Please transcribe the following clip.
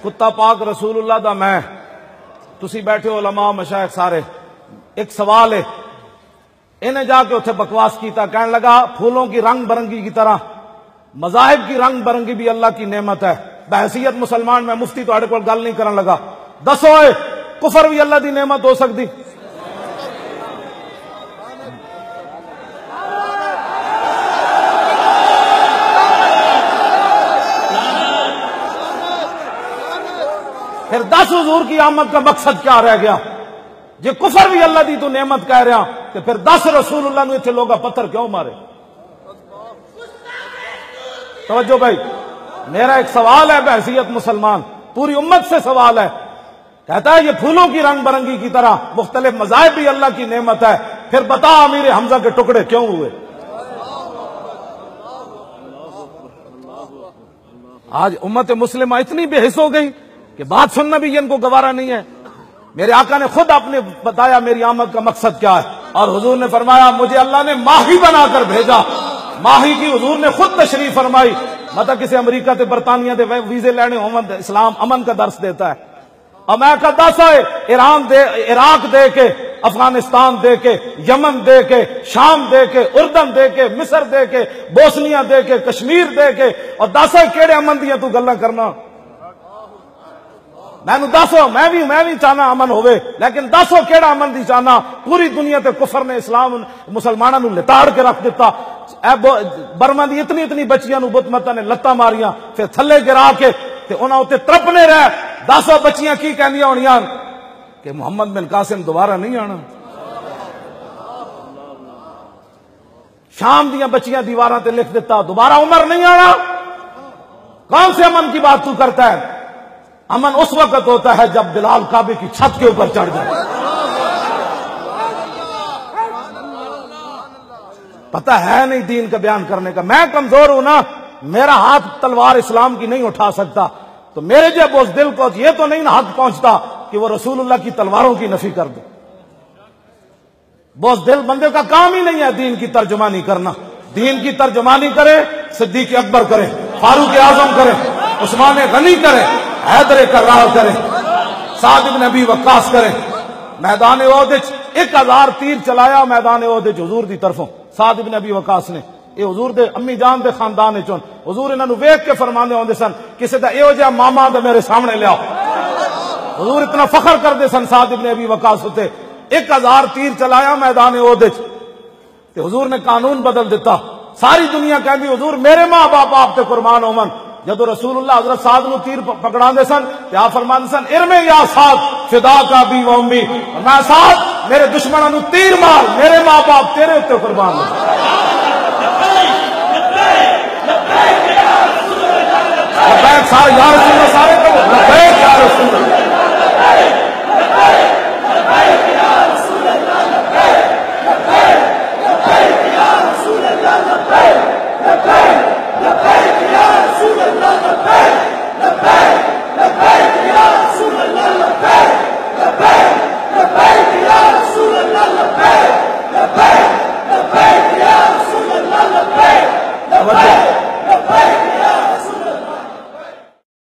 کتا پاک رسول اللہ دا میں تسی بیٹھے ہو علماء مشائخ سارے، ایک سوال ہے، انہیں جا کے اتھے بکواس کیتا، کہنے لگا پھولوں کی رنگ برنگی کی طرح مذاہب کی رنگ برنگی بھی اللہ کی نعمت ہے، بحیثیت مسلمان میں مفتی تو اڑے کو گل نہیں کرن لگا، دسو اے کفر بھی اللہ دی نعمت ہو سکتی؟ پھر 10 حضور کی آمد کا مقصد کیا رہ گیا؟ جے کفر بھی اللہ دی تو نعمت کہہ رہا کہ پھر 10 رسول اللہ نے اتنے لوگا پتھر کیوں مارے؟ توجہ بھائی، میرا ایک سوال ہے بحیثیت مسلمان، پوری امت سے سوال ہے، کہتا ہے یہ پھولوں کی رنگ برنگی کی طرح مختلف مذاہب بھی اللہ کی نعمت ہے، پھر بتا امیر حمزہ کے ٹکڑے کیوں ہوئے؟ آج امت مسلمہ اتنی بے حس ہو گئی کہ بات سننا بھی ان کو گوارا نہیں ہے۔ میرے آقا نے خود اپنے بتایا میری آمد کا مقصد کیا ہے، اور حضور نے فرمایا مجھے اللہ نے ماہی بنا کر بھیجا، ماہی کی حضور نے خود تشریف فرمائی، مطلب کسی امریکہ تے برطانیہ دے ویزے لینے ہومن، اسلام امن کا درس دیتا ہے، اور میں کہتا سا ایران دے، عراق دے کے، افغانستان دے کے، یمن دے کے، شام دے کے، اردن دے کے، مصر دے کے، بوسنیا دے کے، کشمیر دے کے، اور دسا کیڑے امن دیا تو گلاں کرنا؟ میں نو دسو، میں بھی چاہنا امن ہوئے، لیکن دسو کیڑا امن دی چاہنا؟ پوری دنیا تے کفر نے اسلام مسلمانوں نو لتاڑ کے رکھ دیتا، برما دی اتنی بچیاں نو بت متا نے لتاں ماریاں، پھر تھلے گرا کے تے انہاں تے ترپنے رہ، دسو بچیاں کی کہندیاں ہونیاں کہ محمد بن قاسم دوبارہ نہیں آنا؟ شام دیاں بچیاں دیواراں تے لکھ دیتا دوبارہ عمر نہیں آنا۔ کون سے امن کی بات تو کرتا ہے؟ امن اس وقت ہوتا ہے جب بلال کعبے کی چھت کے اوپر چڑھ جائے۔ پتہ ہے نہیں دین کا بیان کرنے کا، میں کمزور ہوں نا، میرا ہاتھ تلوار اسلام کی نہیں اٹھا سکتا، تو میرے جب اس دل کو یہ تو نہیں نہ حق پہنچتا کہ وہ رسول اللہ کی تلواروں کی نفی کر دے۔ بوس دل بندے کا کام ہی نہیں ہے دین کی ترجمانی کرنا، دین کی ترجمانی کرے صدیق اکبر کرے، فاروق اعظم کرے، عثمان غنی کرے، حیدر کرار کرے، سعد بن ابی وقاص کرے۔ میدان احد 1000 تیر چلایا میدان احد حضور دی طرفوں، سعد بن ابی وقاص نے، یہ حضور دے امی جان دے خاندان چون، حضور انہاں نو ویکھ کے فرماندے ہوندے سن کسے دا ایہو جہا ماما تے میرے سامنے لیاؤ۔ حضور اتنا فخر کردے سن سعد بن ابی وقاص ہوتے، 1000 تیر چلایا میدان احد تے حضور نے قانون بدل دیتا، ساری دنیا کہندی حضور میرے ماں باپ آپ تے قربان ہومن۔ جدو رسول اللہ حضرت سعد نو تیر پکڑا دے سن تے آپ فرماندے سن ارمے یا سعد فدا کا بھی و امی، میں سعد میرے دشمنوں نو تیر مار، میرے ماں باپ تیرے اوتے قربان ہو۔ سارے یا رسول اللہ سارے